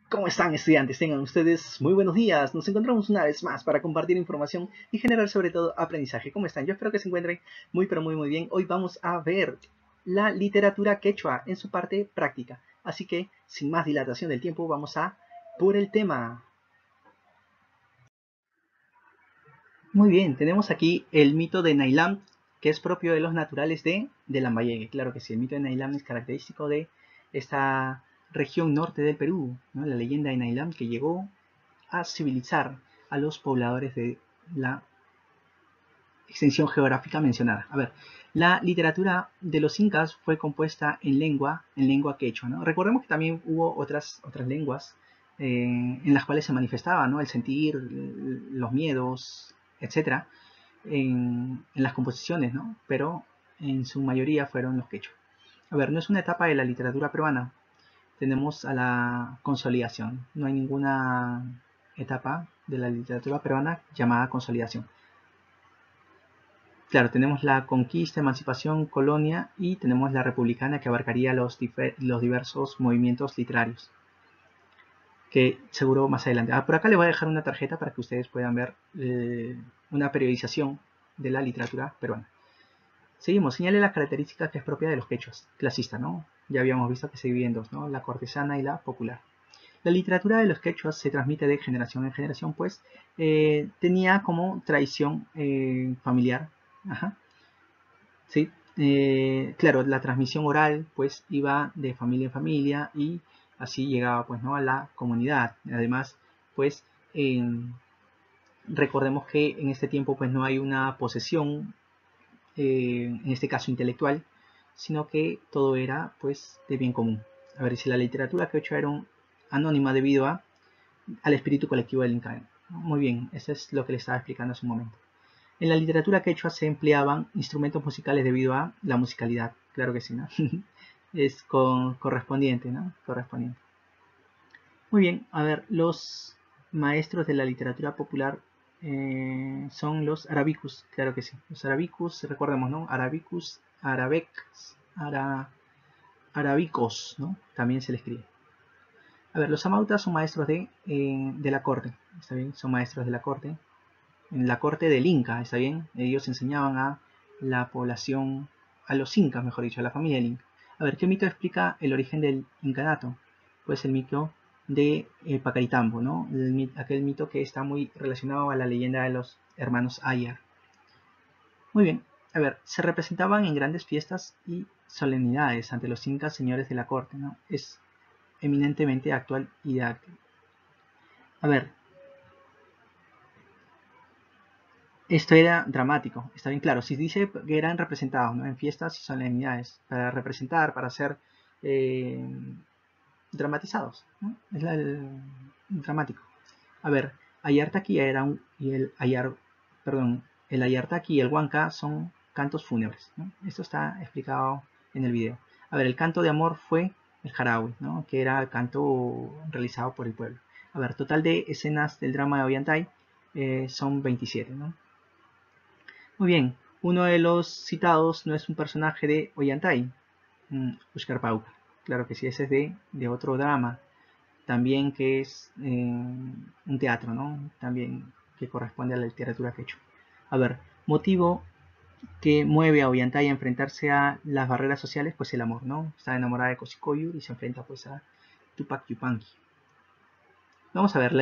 ¿Cómo están, estudiantes? Tengan ustedes muy buenos días. Nos encontramos una vez más para compartir información y generar sobre todo aprendizaje. ¿Cómo están? Yo espero que se encuentren muy pero muy bien. Hoy vamos a ver la literatura quechua en su parte práctica. Así que, sin más dilatación del tiempo, vamos a por el tema. Muy bien, tenemos aquí el mito de Nailam, que es propio de los naturales de Lambayeque. Claro que sí, el mito de Nailam es característico de esta región norte del Perú, ¿no? La leyenda de Nailam que llegó a civilizar a los pobladores de la extensión geográfica mencionada. A ver, la literatura de los incas fue compuesta en lengua quechua, ¿no? Recordemos que también hubo otras lenguas en las cuales se manifestaba, ¿no? El sentir, los miedos, etcétera, en las composiciones, ¿no? Pero en su mayoría fueron los quechua. A ver, no es una etapa de la literatura peruana. Tenemos a la consolidación. No hay ninguna etapa de la literatura peruana llamada consolidación. Claro, tenemos la conquista, emancipación, colonia y tenemos la republicana que abarcaría los diversos movimientos literarios, que seguro más adelante. Por acá les voy a dejar una tarjeta para que ustedes puedan ver una periodización de la literatura peruana. Seguimos, señale las características que es propia de los quechuas, clasista, ¿no? Ya habíamos visto que se divide en dos, ¿no? La cortesana y la popular. La literatura de los quechuas se transmite de generación en generación, pues tenía como tradición familiar. Ajá. ¿Sí? Claro, la transmisión oral pues iba de familia en familia y así llegaba pues, ¿no? a la comunidad. Además, pues recordemos que en este tiempo pues no hay una posesión, en este caso intelectual, sino que todo era pues de bien común. A ver, si la literatura quechua era anónima debido al espíritu colectivo del Inca. Muy bien, eso es lo que le estaba explicando hace un momento. En la literatura quechua se empleaban instrumentos musicales debido a la musicalidad. Claro que sí, ¿no? Es correspondiente, ¿no? Correspondiente. Muy bien, a ver, los maestros de la literatura popular son los arabicus, claro que sí. Los arabicus, recordemos, ¿no? Arabicus, arabex, arabicos, ¿no? También se le escribe. A ver, los amautas son maestros de la corte, ¿está bien? Son maestros de la corte. En la corte del Inca, ¿está bien? Ellos enseñaban a la población, a los incas, mejor dicho, a la familia del Inca. A ver, ¿qué mito explica el origen del incanato? Pues el mito de Pacaritambo, ¿no? Aquel mito que está muy relacionado a la leyenda de los hermanos Ayar. Muy bien, a ver, se representaban en grandes fiestas y solemnidades ante los incas señores de la corte, ¿no? Es eminentemente actual y didáctico. A ver, esto era dramático, está bien claro. Si dice que eran representados, ¿no? En fiestas y solemnidades, para representar, para ser eh, dramatizados, ¿no? Es el dramático. A ver, Ayartaki era y el perdón, el Ayartaki y el Huanca son cantos fúnebres, ¿no? Esto está explicado en el video. A ver, el canto de amor fue el Jarawi, ¿no? Que era el canto realizado por el pueblo. A ver, total de escenas del drama de Ollantay son 27, ¿no? Muy bien, uno de los citados no es un personaje de Ollantay, Oscar Pauca. Claro que sí, ese es de otro drama, también que es un teatro, ¿no? También que corresponde a la literatura quechua. A ver, motivo que mueve a Ollantay a enfrentarse a las barreras sociales, pues el amor, ¿no? Está enamorada de Cosicoyu y se enfrenta pues a Tupac Yupanqui. Vamos a ver,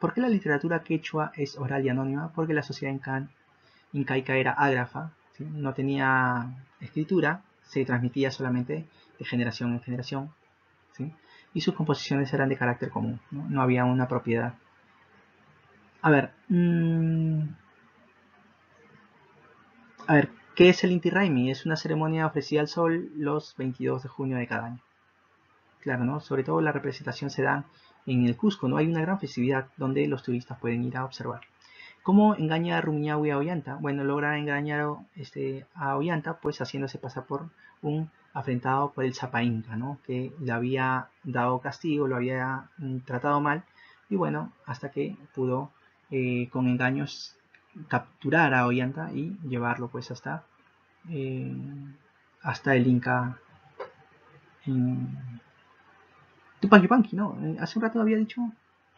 ¿por qué la literatura quechua es oral y anónima? Porque la sociedad incaica era ágrafa, ¿sí? No tenía escritura, se transmitía solamente de generación en generación, ¿sí? Y sus composiciones eran de carácter común, no había una propiedad. A ver, ¿qué es el Inti Raymi? Es una ceremonia ofrecida al sol los 22 de junio de cada año. Claro, ¿no? Sobre todo la representación se da en el Cusco, ¿no? Hay una gran festividad donde los turistas pueden ir a observar. ¿Cómo engaña a Rumiñahui a Ollanta? Bueno, logra engañar a Ollanta pues haciéndose pasar por un afrentado por el Zapa Inca, ¿no? Que le había dado castigo, lo había tratado mal y bueno, hasta que pudo con engaños capturar a Ollanta y llevarlo pues hasta el Inca Tupac Yupanqui, ¿no? Hace un rato había dicho,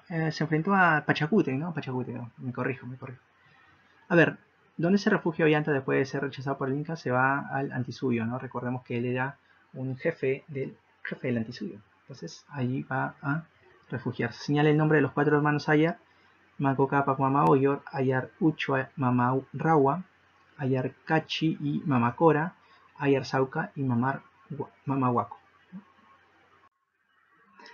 se enfrentó a Pachacute, ¿no? Pachacute, ¿no? Me corrijo. A ver, ¿dónde se refugia Ollanta después de ser rechazado por el Inca? Se va al Antisuyo, ¿no? Recordemos que él era un jefe del Antisuyo. Entonces, allí va a refugiarse. Señala el nombre de los 4 hermanos Ayar: Macocapac Mamaoyor, Ayar Uchua Rawa, Ayar Cachi y Mamacora, Ayar Sauca y Mamahuaco.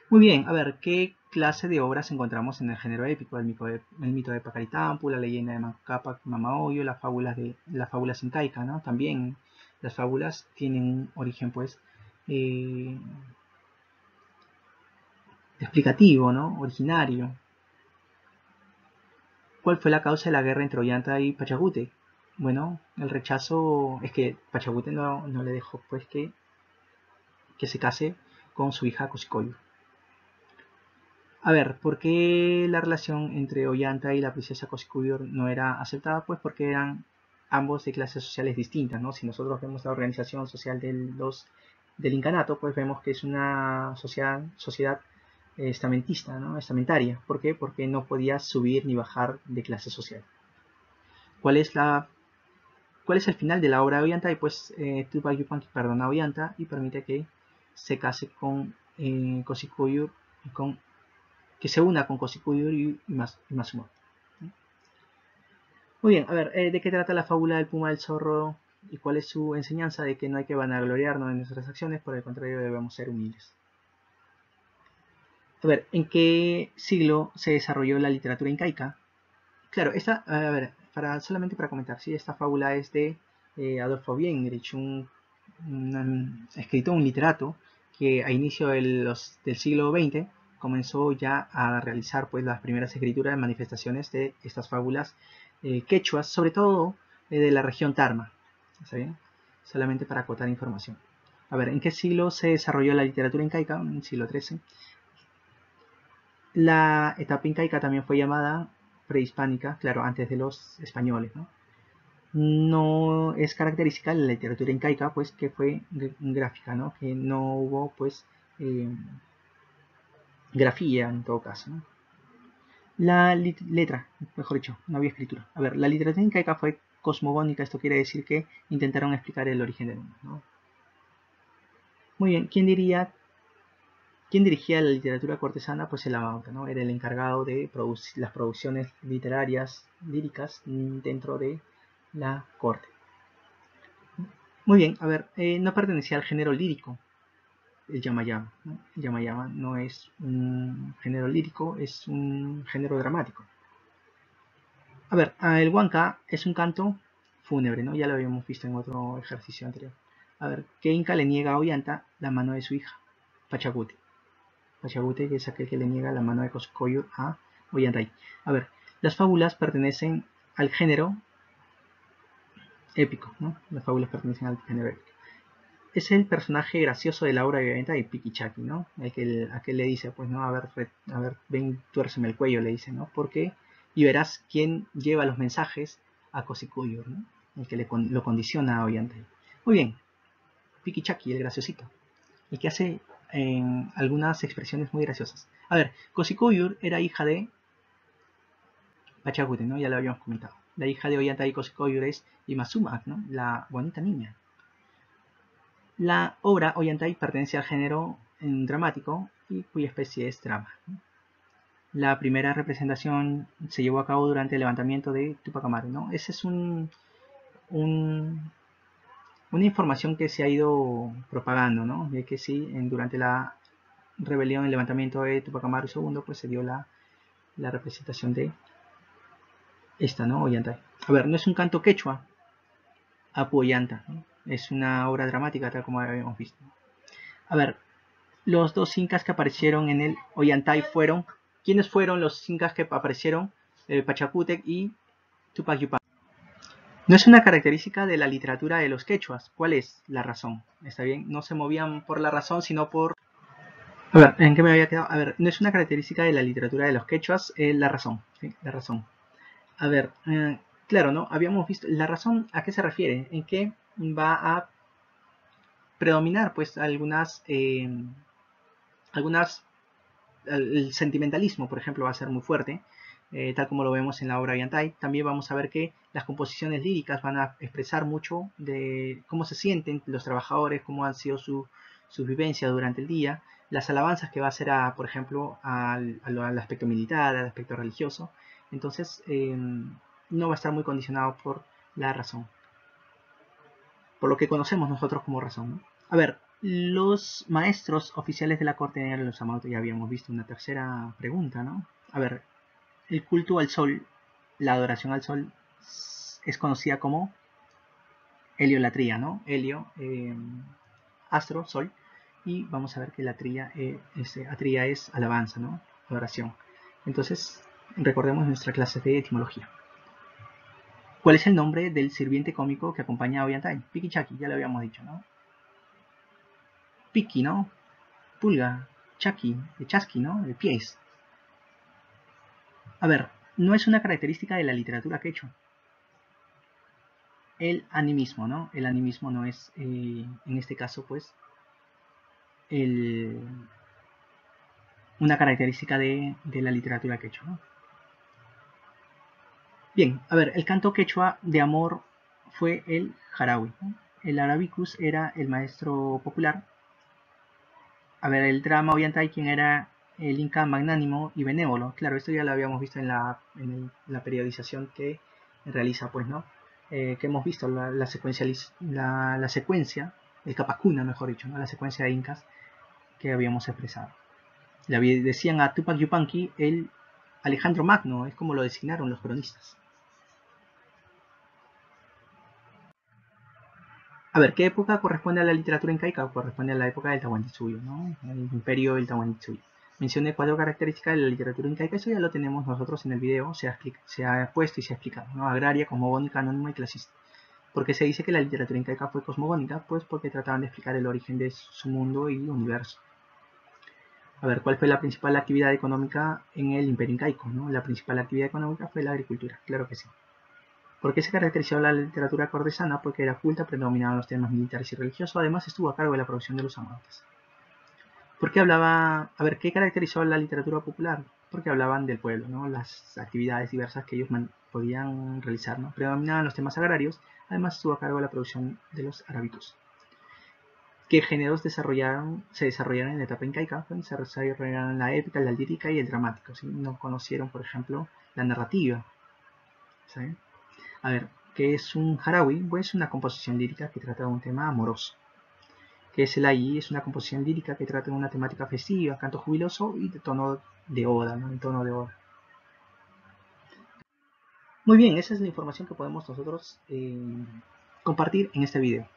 Muy bien, a ver, ¿qué clase de obras encontramos en el género épico? El mito de Pacaritampu, la leyenda de Macapac Mamaoyo, las fábulas incaicas, ¿no? También las fábulas tienen un origen, pues, eh, explicativo, ¿no? Originario. ¿Cuál fue la causa de la guerra entre Ollanta y Pachacute? Bueno, el rechazo es que Pachacute no le dejó, pues, que se case con su hija Cosicoyo. A ver, ¿por qué la relación entre Ollanta y la princesa Cosicuyur no era aceptada? Pues porque eran ambos de clases sociales distintas, ¿no? Si nosotros vemos la organización social del incanato, pues vemos que es una sociedad estamentista, ¿no? Estamentaria. ¿Por qué? Porque no podía subir ni bajar de clase social. ¿Cuál es el final de la obra de Ollanta? Y pues Tupac Yupanqui perdona a Ollanta y permite que se case con Cosicuyur y que se una con Cosicuyur y Masumo. Muy bien, a ver, ¿de qué trata la fábula del puma del zorro y cuál es su enseñanza? De que no hay que vanagloriarnos de nuestras acciones, por el contrario debemos ser humildes. A ver, ¿en qué siglo se desarrolló la literatura incaica? Claro, a ver, solamente para comentar, sí, esta fábula es de Adolfo Bienrich, un escritor, un literato, que a inicio del siglo XX comenzó ya a realizar pues las primeras escrituras de manifestaciones de estas fábulas quechuas, sobre todo de la región Tarma. ¿Está bien? Solamente para acotar información. A ver, ¿en qué siglo se desarrolló la literatura incaica? En el siglo XIII. La etapa incaica también fue llamada prehispánica, claro, antes de los españoles, ¿no? No es característica de la literatura incaica, pues que fue gráfica, ¿no? Que no hubo, pues, grafía en todo caso, ¿no? La letra, mejor dicho, no había escritura. A ver, la literatura incaica fue cosmogónica, esto quiere decir que intentaron explicar el origen del mundo, ¿no? Muy bien, ¿quién dirigía la literatura cortesana? Pues el Amauta, ¿no? Era el encargado de las producciones literarias, líricas, dentro de la corte. Muy bien, a ver, no pertenecía al género lírico, el yamayama, ¿no? El yamayama no es un género lírico, es un género dramático. A ver, el huanca es un canto fúnebre, ¿no? Ya lo habíamos visto en otro ejercicio anterior. A ver, ¿qué inca le niega a Ollanta la mano de su hija? Pachacute. Pachacute, que es aquel que le niega la mano de Coscoyo a Ollantay. A ver, las fábulas pertenecen al género épico, ¿no? Las fábulas pertenecen al género épico. Es el personaje gracioso de la obra de venta de Piquichaki, ¿no? Aquel le dice, pues, ¿no? A ver, ven, tuérceme el cuello, le dice, ¿no? Porque y verás quién lleva los mensajes a Cosicuyur, ¿no? El que lo condiciona a Ollantay. Muy bien, Piquichaki, el graciosito, el que hace algunas expresiones muy graciosas. A ver, Cosicuyur era hija de Pachacute, ¿no? Ya lo habíamos comentado. La hija de Ollantay y Cosicuyur es Imazuma, ¿no? La bonita niña. La obra Ollantay pertenece al género dramático y cuya especie es drama. La primera representación se llevó a cabo durante el levantamiento de Tupac Amaru, ¿no? Esa es una información que se ha ido propagando, ¿no? De que sí, durante la rebelión, el levantamiento de Tupac Amaru II, pues se dio la representación de esta, ¿no? Ollantay. A ver, no es un canto quechua, Apu Ollanta, ¿no? Es una obra dramática, tal como habíamos visto. A ver, los dos incas que aparecieron en el Ollantay fueron... ¿Quiénes fueron los incas que aparecieron? Pachacútec y Tupac Yupanqui. No es una característica de la literatura de los quechuas. ¿Cuál es la razón? ¿Está bien? No se movían por la razón, sino por... A ver, ¿en qué me había quedado? A ver, no es una característica de la literatura de los quechuas la razón. ¿Sí? La razón. A ver, claro, ¿no? Habíamos visto... ¿La razón a qué se refiere? ¿En qué va a predominar, pues, algunas el sentimentalismo, por ejemplo, va a ser muy fuerte, tal como lo vemos en la obra Ollantay. También vamos a ver que las composiciones líricas van a expresar mucho de cómo se sienten los trabajadores, cómo han sido su vivencia durante el día, las alabanzas que va a hacer, por ejemplo, al aspecto militar, al aspecto religioso. Entonces, no va a estar muy condicionado por la razón, por lo que conocemos nosotros como razón, ¿no? A ver, los maestros oficiales de la corte de los Yamato, ya habíamos visto una tercera pregunta, ¿no? A ver, el culto al sol, la adoración al sol, es conocida como heliolatría, ¿no? Helio, astro, sol, y vamos a ver que la atría es alabanza, ¿no? Adoración. Entonces, recordemos nuestra clase de etimología. ¿Cuál es el nombre del sirviente cómico que acompaña a Ollantay? Piki-Chaki, ya lo habíamos dicho, ¿no? Piki, ¿no? Pulga, Chaki, de Chasqui, ¿no? De pies. A ver, no es una característica de la literatura quechua. El animismo, ¿no? El animismo no es, en este caso, pues, una característica de la literatura quechua, ¿no? Bien, a ver, el canto quechua de amor fue el jarawi, ¿no? El arabicus era el maestro popular. A ver, el drama Ollantay, quien era el inca magnánimo y benévolo. Claro, esto ya lo habíamos visto en la periodización que realiza, pues, ¿no? Que hemos visto, la secuencia, el Capacuna, mejor dicho, ¿no? La secuencia de incas que habíamos expresado. Le decían a Tupac Yupanqui el Alejandro Magno, es como lo designaron los cronistas. A ver, ¿qué época corresponde a la literatura incaica? Corresponde a la época del Tahuantinsuyo, ¿no? El imperio del Tahuantinsuyo. Mencioné 4 características de la literatura incaica, eso ya lo tenemos nosotros en el video, se ha puesto y se ha explicado, ¿no? Agraria, cosmogónica, anónima y clasista. ¿Por qué se dice que la literatura incaica fue cosmogónica? Pues porque trataban de explicar el origen de su mundo y universo. A ver, ¿cuál fue la principal actividad económica en el imperio incaico? ¿No? La principal actividad económica fue la agricultura, claro que sí. ¿Por qué se caracterizó la literatura cortesana? Porque era culta, predominaban los temas militares y religiosos, además estuvo a cargo de la producción de los amantes. ¿Por qué hablaba? A ver, ¿qué caracterizó la literatura popular? Porque hablaban del pueblo, ¿no? Las actividades diversas que ellos podían realizar, ¿no? Predominaban los temas agrarios, además estuvo a cargo de la producción de los arábicos. ¿Qué géneros se desarrollaron en la etapa incaica? Pues se desarrollaron la épica, la lírica y el dramático, ¿sí? No conocieron, por ejemplo, la narrativa, ¿sí? A ver, ¿qué es un jarawi? Pues una composición lírica que trata de un tema amoroso. ¿Qué es el ayi? Es una composición lírica que trata de una temática festiva, canto jubiloso y de tono de oda, ¿no? En tono de oda. Muy bien, esa es la información que podemos nosotros compartir en este video.